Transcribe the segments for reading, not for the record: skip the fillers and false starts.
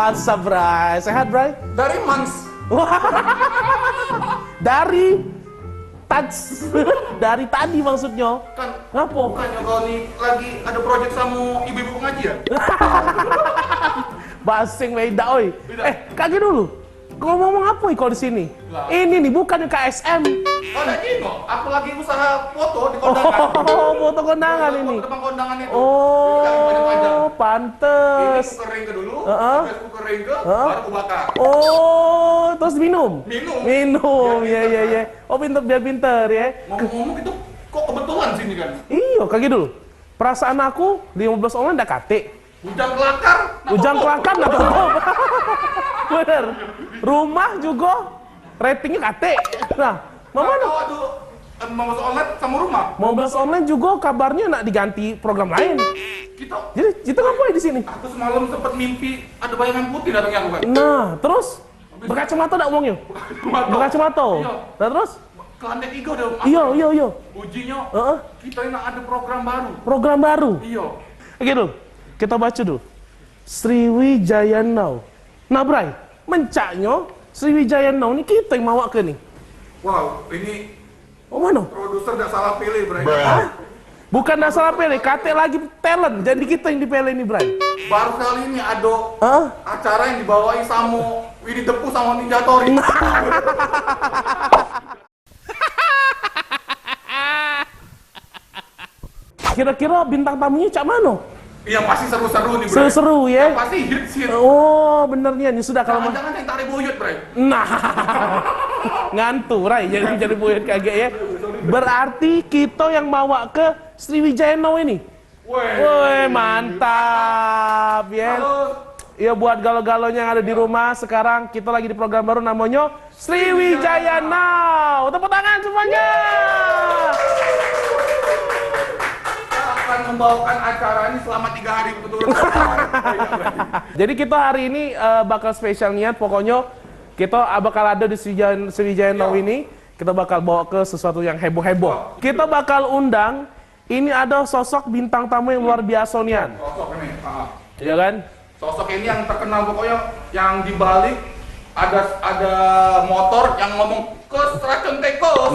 masa, Bray? Sehat, Bray? Dari Mans. Dari dari tadi maksudnya. Kan Ngapo? bukannya kau nih lagi ada proyek sama ibu-ibu pengajian? Basing beda, oi. Beda. Kaget dulu. Kau ngomong apa kau di sini? Lah. Ini nih bukan KSM. Oh, ada Gino. Aku lagi usaha foto di kondangan. Oh, foto kondangan ini. Depan kondangan itu. Yang panjang-panjang. Oh, Ini pantes. kuker ringke dulu, Heeh. terus kuker ringke, Heeh. baru aku bakar. Oh, terus minum? Minum. Minum, Biar ya, pinter. ya. Oh, pinter, biar pinter ya. Ngomong-ngomong itu kok kebetulan sini kan? Iya, kayak dulu. Perasaan aku 15 online udah kate. Ujang kelakar. nah Ujang tutup. kelakar nggak tutup. Bener. Rumah juga ratingnya kate. Nah, Nah, mana? kau aduh, mau masuk online sama rumah. 15 online juga kabarnya nak diganti program lain. Kita, Jadi, itu ngapain di sini? aku semalam sempat mimpi ada bayangan putih datangnya aku kan. Nah, terus berkacamata enggak omongnya? Berkacamata. Iya. Nah, terus? Ke lantai 3 udah. Iya. Ujinya, Heeh. kita ini ada program baru. Program baru. Iya. Oke dulu, kita baca dulu. Sriwijayanau. Nah, Bray, mencaknya Sriwijayanau ini kita yang mawa ke nih. Wow, ini Oh, mana? produser udah salah pilih, Bray. Hah? Bukan dah salah pilih, kate lagi talent. Jadi kita yang dipilih nih, Bray. Baru kali ini ada Hah? acara yang dibawain sama Winnie the Pooh sama Ninja Tori. Kira-kira bintang tamunya cak mana? Yang pasti seru-seru nih, Bray. Seru-seru ya. Yang pasti hit. Oh, benernya nih sudah kalau Jangan-jangan yang tarik buyut, Bray. nah ngantuk, Bray. Jadi buyut kaget ya. Berarti kita yang bawa ke Sriwijayanau ini. Woi, mantap ya. Halo. Ya buat galau-galaunya yang ada di rumah sekarang kita lagi di program baru namanya Sriwijayanau. Tepuk tangan semuanya. Kita akan membawakan acara ini selama 3 hari berturut-turut. Jadi kita hari ini bakal spesial niat, pokoknya kita bakal ada di Sriwijayanau ini, kita bakal bawa ke sesuatu yang heboh-heboh. Kita bakal undang, ini ada sosok bintang tamu yang luar biasa nian. Sosok ini. Iya kan? Sosok ini yang terkenal pokoknya yang dibalik ada motor yang ngomong kos racun tekos.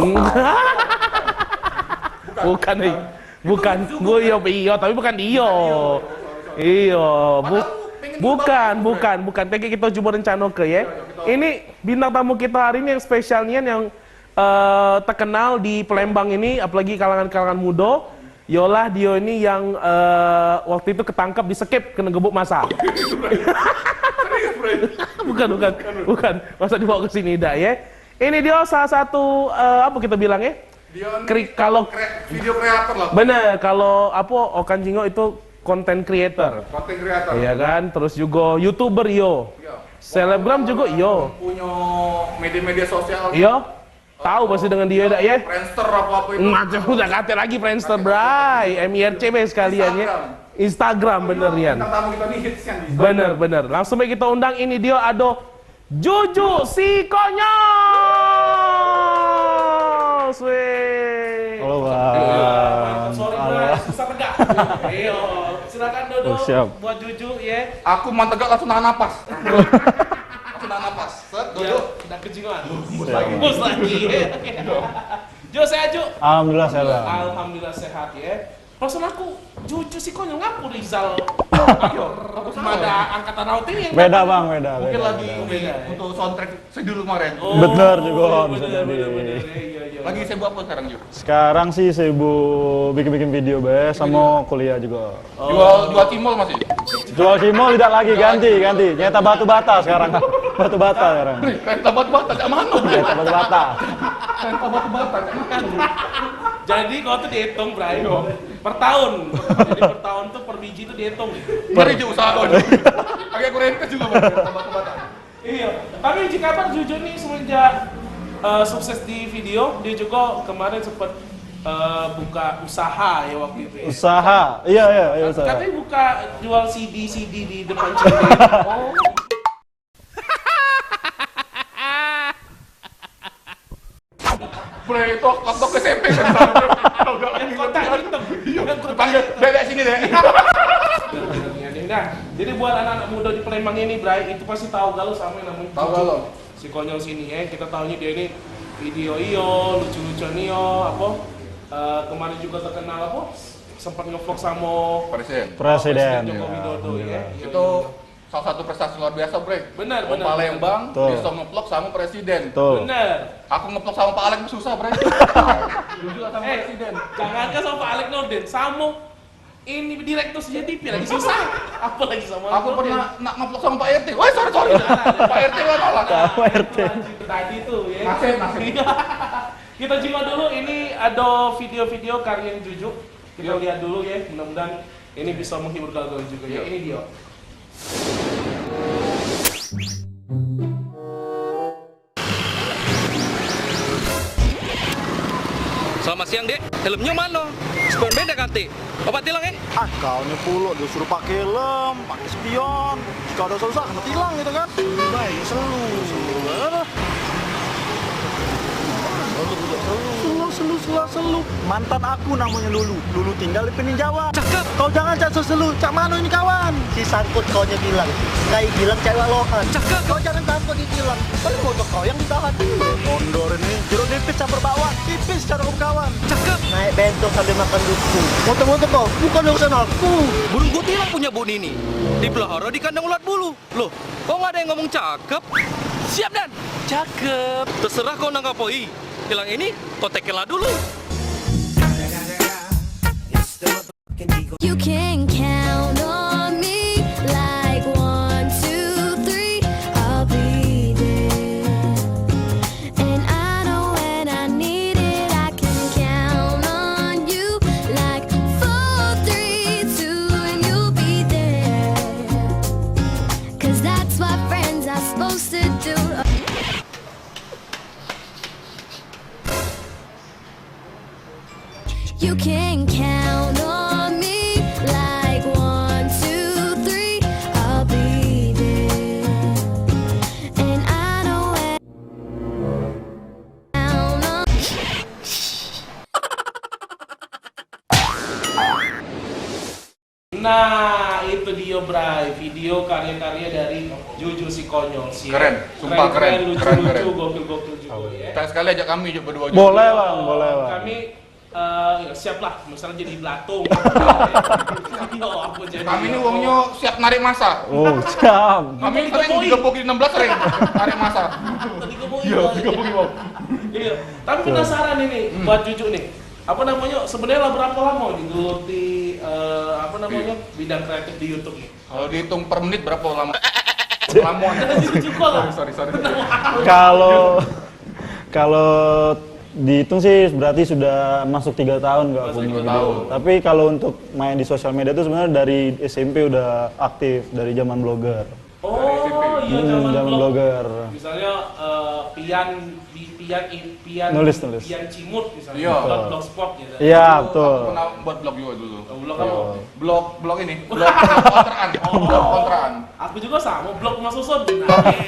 Bukan nih. Bukan. Iya, tapi bukan dia. Iya, bukan. Tapi kita coba rencana ke ya. Ini bintang tamu kita hari ini yang spesialnya yang terkenal di Palembang ini, apalagi kalangan-kalangan muda. Yolah dia ini yang waktu itu ketangkap di skip kena gebuk masa. bukan. Masa dibawa ke sini dah ya. Ini dia salah satu apa kita bilang ya? Dia Kalau video kreator lah. bener, kalau apa Okan Jingo itu content creator. Konten kreator. Iya kan? Terus juga YouTuber yo. Iya. Selebgram juga yo. Punya media-media sosial. Iya. Tahu pasti dengan dia dah ya. Friendster apa itu. Macam udah kate lagi Friendster, Bray. MIRCB sekalian ya. Instagram bener Rian. Bintang tamu kita nih hits kan. Bener. Langsung aja kita undang, ini dia ada Juju si Konyol. Halo, Bang. Sorry, Bray. Susah tegak. Ayo, silakan duduk. Siap. Buat Juju ya. Aku mau tegak langsung nahan napas. Langsung nahan napas. Set, duduk. Udah kejingan. Bus lagi. Jo, sehat Jo? Alhamdulillah saya Bang. Alhamdulillah sehat ya. Perasaan aku Juju si Konyol ngapu Rizal. Aku sama ada angkatan laut ini yang Beda Bang, beda. Mungkin beda, lagi beda. ini untuk soundtrack sedul kemarin. Bener juga, bisa bener, jadi. bener. Iya. Lagi sibuk apa sekarang, Ju? Sekarang sih sibuk bikin-bikin video be sama kuliah juga. Jual cimol masih? Jual cimol tidak lagi, ganti. Nyata batu bata sekarang. Batu bata sekarang. Renta batu-bata, cak mana? Nyata batu bata. Renta batu-bata, cak mana? Jadi kau tuh dihitung, Bray. Per tahun. Jadi per tahun tuh per biji tuh dihitung. Mari Ju usaha kau. Agak aku renta juga, Bang. Renta batu-bata. Iya. Tapi jika kabar Juju nih semenjak sukses di video, dia juga kemarin sempat buka usaha ya waktu itu ya. Usaha. Iya usaha. Katanya buka jual CD di depan CD. Oh. Boleh itu waktu ke SMP kan. Yang kota hitam. Panggil, Dek sini, Dek. Nah, Jadi buat anak-anak muda di Palembang ini, Bray, itu pasti tahu galau sama yang namanya Tahu Cucu. galau. Si konyol sini ya, kita tahunya dia ini video iyo, lucu-lucuan iyo, apa? Kemarin juga terkenal apa? Sempat ngevlog sama Presiden. Joko Widodo ya. Itu salah satu prestasi luar biasa, Bre. Benar, Om benar. Palembang Betul. bisa ngevlog sama presiden. Tuh. Benar. Aku ngevlog sama Pak Alex susah, Bre. Juga sama presiden. Jangan kan sama Pak Alek Norden, sama ini direktur CCTV lagi susah. Apa lagi sama Aku Norden? pernah nak ngevlog sama Pak RT. Wah, sorry. Pak RT gak nolak. Sama RT. Tadi tuh ya. Nasib. Kita simak dulu, ini ada video-video karya Juju. Kita lihat dulu ya, mudah-mudahan ini bisa menghibur kalian juga ya. Ini dia. Selamat siang, Dek. Helmnya mana? Spion beda ganti. Bapak tilang ya? Ah, kau ini pula disuruh pakai helm, pakai spion. Jika ada susah kena tilang gitu kan. Baik, selu. Selu. Mantan aku namanya Lulu. Lulu tinggal di Peninjauan. Cakep. Kau jangan cak selu. Cak mana ini kawan? Si sangkut kaunya bilang. Kayak bilang cewek lohan. Cakep. Kau jangan takut ditilang. Paling motor kau yang ditahan. Mondor ini. Jeruk nipis campur bawang. Tipis cara kawan. Cakep. Naik bentong sambil makan duku. Motor-motor kau, bukan urusan aku. Burung gue tilang punya Bu Nini. Dipelihara di kandang ulat bulu. Loh, kok nggak ada yang ngomong cakep? Siap, Dan. Cakep. Terserah kau nanggapoi. Tilang ini, kau tekelah dulu. You can count on me like 1, 2, 3. I'll be there. And I know when I need it, I can count on you like 4, 3, 2, and you'll be there. 'Cause that's what friends are supposed to do. You can count on me like 1, 2, 3. I'll be there. And I know when count on. Nah, itu dia, Bray, video karya-karya dari Juju si konyol sih. Keren, sumpah keren, lucu-lucu, keren. gokil-gokil juga ya. Tak sekali ajak kami juga berdua. Boleh, Bang, boleh, Bang. Kami ya siap lah, misalnya jadi belatung. Yo, aku jadi. Kami ini uangnya siap narik masa. Oh, siap. Kami sering digebukin 16 sering narik masa. Tadi digebukin, Bang. Iya, tapi penasaran ini buat Juju nih. Apa namanya? Sebenarnya berapa lama digeluti apa namanya? Bidang kreatif di YouTube nih? Kalau dihitung per menit berapa lama? Lamuan. Juju kok lah. Sorry. Kalau dihitung sih berarti sudah masuk 3 tahun nggak Masuk punya 3 video. tahun. Tapi kalau untuk main di sosial media itu sebenarnya dari SMP udah aktif dari zaman blogger. Oh, iya zaman blog. blogger. Misalnya Pian Nulis. Pian Cimut misalnya. Iya. Blogspot gitu. Iya, Aku betul. pernah buat blog juga dulu. Blog kamu. Blog ini, blog kontraan. Blog kontraan. Aku juga sama, blog Mas Uson.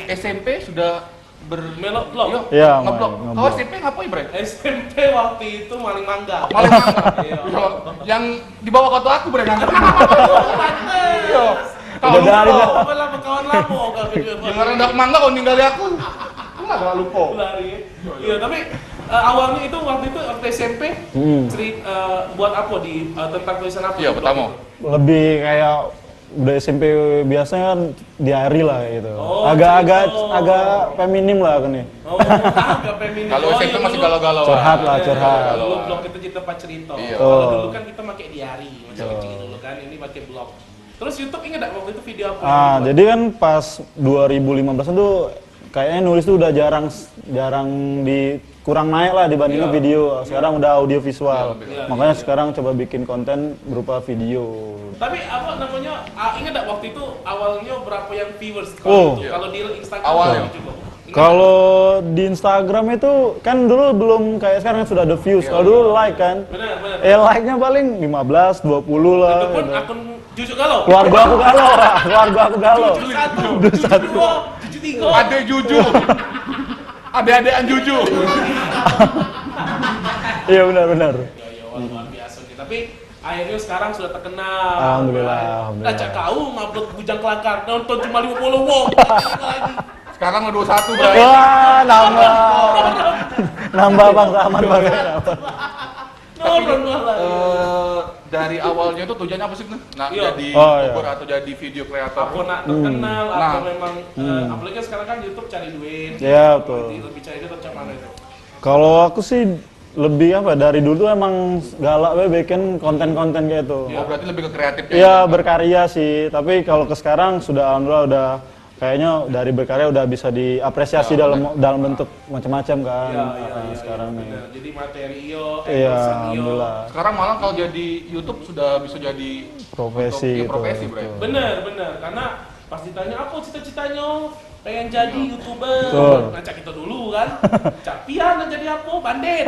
SMP sudah Melok blog. Iya, ngeblog. main, Kau ngeblog. SMP ngapain, Bre? SMP waktu itu maling mangga. Maling mangga. Iya. Yo, yang di bawah kartu aku, Bre, ngangkat. Yo. Udah dari lupa. Apa lah kawan lama kalau Yang rendah mangga kau ninggali aku. Aku nggak lupa. lari. Iya, tapi awalnya itu waktu SMP buat apa di tentang tulisan apa? Iya, di blog pertama. itu? Lebih kayak udah SMP biasanya kan diary lah gitu. Oh, Agak-agak cerita. agak feminim lah kan nih. Oh, agak feminim. Kalau Oh, SMP iya, masih dulu- galau-galau. Curhat lah, curhat. Dulu blog itu jadi tempat cerita. Iya. Kalau Oh. dulu kan kita pakai diary, macam kecil dulu kan, ini pakai blog. Terus YouTube ingat nggak waktu itu video apa? yang Ah, dibuat? jadi kan pas 2015 itu kayaknya nulis tuh udah jarang kurang naik lah dibandingin Iya. video. Sekarang udah audio visual. Iya, Makanya iya. sekarang coba bikin konten berupa video. Tapi apa namanya? Ingat nggak waktu itu awalnya berapa yang viewers? Oh. Kalau di Instagram Awalnya. juga. Ingat Kalau di Instagram itu kan dulu belum kayak sekarang kan sudah ada views. Kalau dulu like kan. nggak? Benar. Like-nya paling 15, 20 Itu lah. pun gitu. akun Juju Galau. Keluarga aku galau, Pak. Keluarga aku galau. Juju 1, Juju 2, Juju 3. Ade Juju. Ade-adean Juju. Iya benar-benar. Ya, luar biasa nih. Tapi akhirnya sekarang sudah terkenal. Alhamdulillah, alhamdulillah. Nah, cak kau ngupload Bujang Kelakar, nonton cuma 50 wong. Sekarang udah 21, Bray. Wah, nambah Bang Rahman Bang. Nonton malah. Dari awalnya tuh tujuannya apa sih? Nah, Iya. jadi Oh, iya. YouTuber atau jadi video kreator? Aku nak terkenal atau Nah. memang apalagi sekarang kan YouTube cari duit. Iya, betul. Jadi lebih cari duit atau mana itu? Kalau aku sih lebih apa dari dulu tuh emang galak bikin konten-konten kayak itu. Oh, berarti lebih ke kreatifnya. Iya, berkarya sih, tapi kalau ke sekarang sudah alhamdulillah udah kayaknya dari berkarya udah bisa diapresiasi dalam bentuk macam-macam kan. Sekarang nih. Bener. Jadi materi iyo, Iya, endorsean iyo. alhamdulillah. Sekarang malah kalau jadi YouTube sudah bisa jadi Profesi iya, gitu, profesi, Bray. betul. Bener, karena pas ditanya apa cita-citanya, pengen jadi YouTuber. Betul. Ngajak kita dulu kan. Cak Pian jadi apa? Bandit.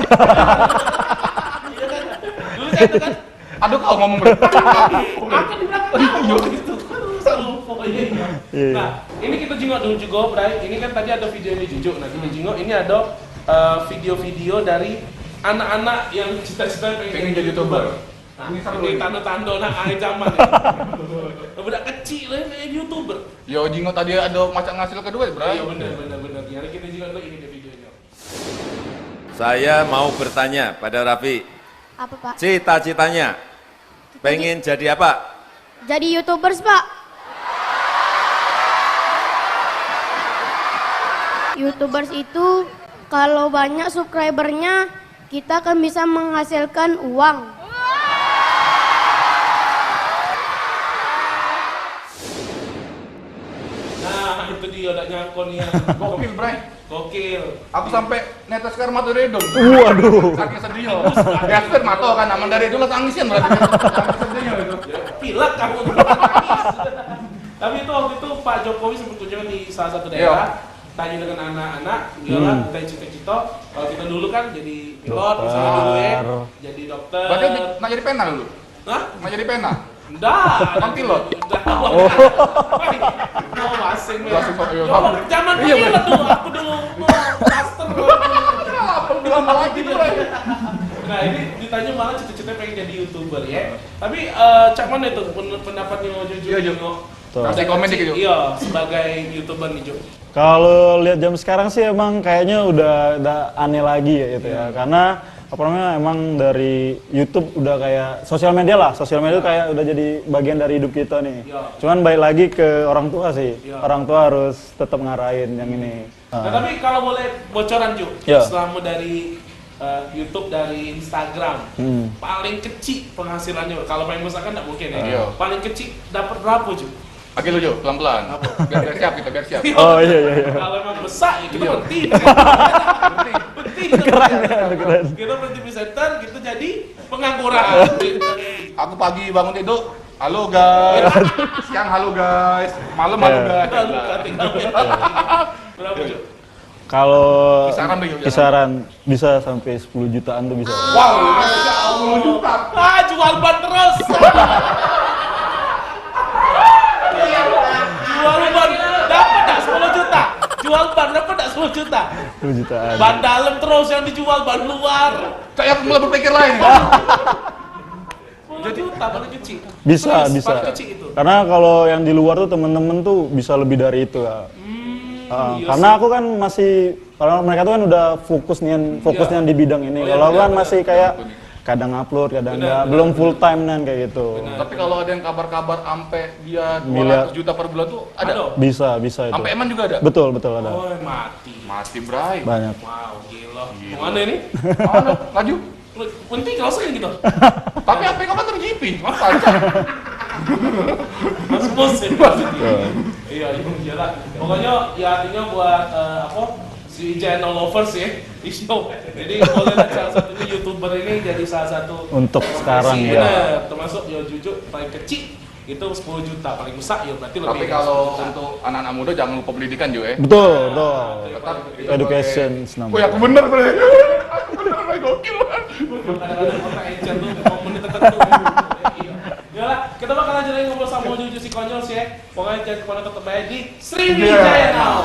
Iya kan? Dulu saya itu kan Aduh, kalau ngomong Bray. akan di belakang kau gitu. Selalu pokoknya. Iya. Nah, ini kita jengok dulu juga, Bray. Ini kan tadi ada video ini Jujuk. Nah, kita jengok ini ada video-video dari anak-anak yang cita-cita pengen jadi YouTuber. Nah, ini tanda-tanda nak akhir zaman ya. Budak kecil lah yang YouTuber. Yo, Jingo tadi ada macam ngasil kedua, Bray. Iya benar. Jadi kita jengok dulu ini dia videonya. Saya mau bertanya pada Raffi, Apa Pak? cita-citanya pengen jadi apa? Jadi YouTubers Pak. YouTubers itu kalau banyak subscribernya kita kan bisa menghasilkan uang. Nah, itu dia udah nyangkon ya. Gokil, Bray. Gokil. Aku sampai netes sekarang mata redom. Waduh. Saking sedih. Ya, kan mata kan aman dari dulu tangisin berarti. Saking sedihnya itu. Pilek kamu. Tapi itu waktu itu Pak Jokowi sempat kunjungan di salah satu daerah. Tanya dengan anak-anak, gimana kita cita-cita. Kalau kita dulu kan jadi pilot, misalnya dulu ya, jadi dokter. Berarti nak jadi pena dulu. Hah? Nak jadi pena. Enggak. Kan pilot. Udah. Mau asing ya. Langsung kok, iya. Zaman Iya, pilot dulu, aku dulu mau master. Apa lama lagi, Bray? Nah ini ditanya malah cita-cita pengen jadi YouTuber ya. Tapi cak mana itu pendapatnya jujur? Iya, Jung? Kasih komen dikit, Jung. Iya, sebagai YouTuber nih Jung. Kalau lihat jam sekarang sih emang kayaknya udah aneh lagi ya gitu ya. Karena apa namanya emang dari YouTube udah kayak sosial media lah. Sosial media kayak udah jadi bagian dari hidup kita nih. Iya. Cuman balik lagi ke orang tua sih. Iya. Orang tua harus tetap ngarahin yang ini. Nah tapi kalau boleh bocoran Jung, Iya. selama dari YouTube dari Instagram paling kecil penghasilannya kalau main musik kan nggak mungkin ya. Iya. Paling kecil dapat berapa Jung? Oke lu, Jo, pelan-pelan. Biar siap kita, biar siap. Oh iya. Kalau emang besar ya kita Iya. berhenti. Berhenti. Keren ya, keren. Kita berhenti presenter, kita jadi pengangguran. Aku pagi bangun tidur, halo guys. Siang halo guys. Malam halo guys. Berapa Jung? Kalau Kisaran deh, Yuk, kisaran bisa sampai 10 jutaan tuh bisa. Wow, Masya Allah juta. Jual ban terus. Jual ban dapat tak 10 juta? Jual ban dapat tak 10 juta? 10 jutaan. Ban dalam terus yang dijual, ban luar. Saya mulai berpikir lain. 10 juta paling kecil. Bisa, Serius, bisa. paling kecil itu. Karena kalau yang di luar tuh temen-temen tuh bisa lebih dari itu ya. Iya Karena aku kan masih, kalau mereka tuh kan udah fokusnya di bidang ini. Oh, iya, Kalau aku kan benar, masih kayak kadang upload, kadang enggak, belum full time kan kayak gitu. Tapi kalau ada yang kabar-kabar sampai dia 200 Miliar. juta per bulan tuh ada. Ada. Bisa itu. Sampai Eman juga ada. Betul ada. Oh, mati. Mati, Bray. Banyak. Wow, gila. Mana ini? Mana? Laju. Penting kalau sekali gitu. Tapi apa yang kapan ter-GP? Apa aja? Mas bos ya. Iya, lah. Pokoknya ya artinya buat si channel lovers ya, di show. Jadi boleh lah salah satunya YouTuber ini jadi salah satu Untuk sekarang profesi, ya. bener. Termasuk ya jujur paling kecil itu 10 juta, paling besar ya berarti lebih. Tapi dari kalau 10 juta. untuk anak-anak muda jangan lupa pendidikan juga ya. Betul. Tetap itu Education sebagai- Oh ya, aku bener, Bray. Aku bener, Bray. Gokil. Kadang-kadang orang encer tuh komuni tertentu. Iya. Yalah, kita bakal lanjut lagi ngobrol sama Juju si konyol sih ya. Pokoknya jangan kemana tetap aja di Sriwijaya Now.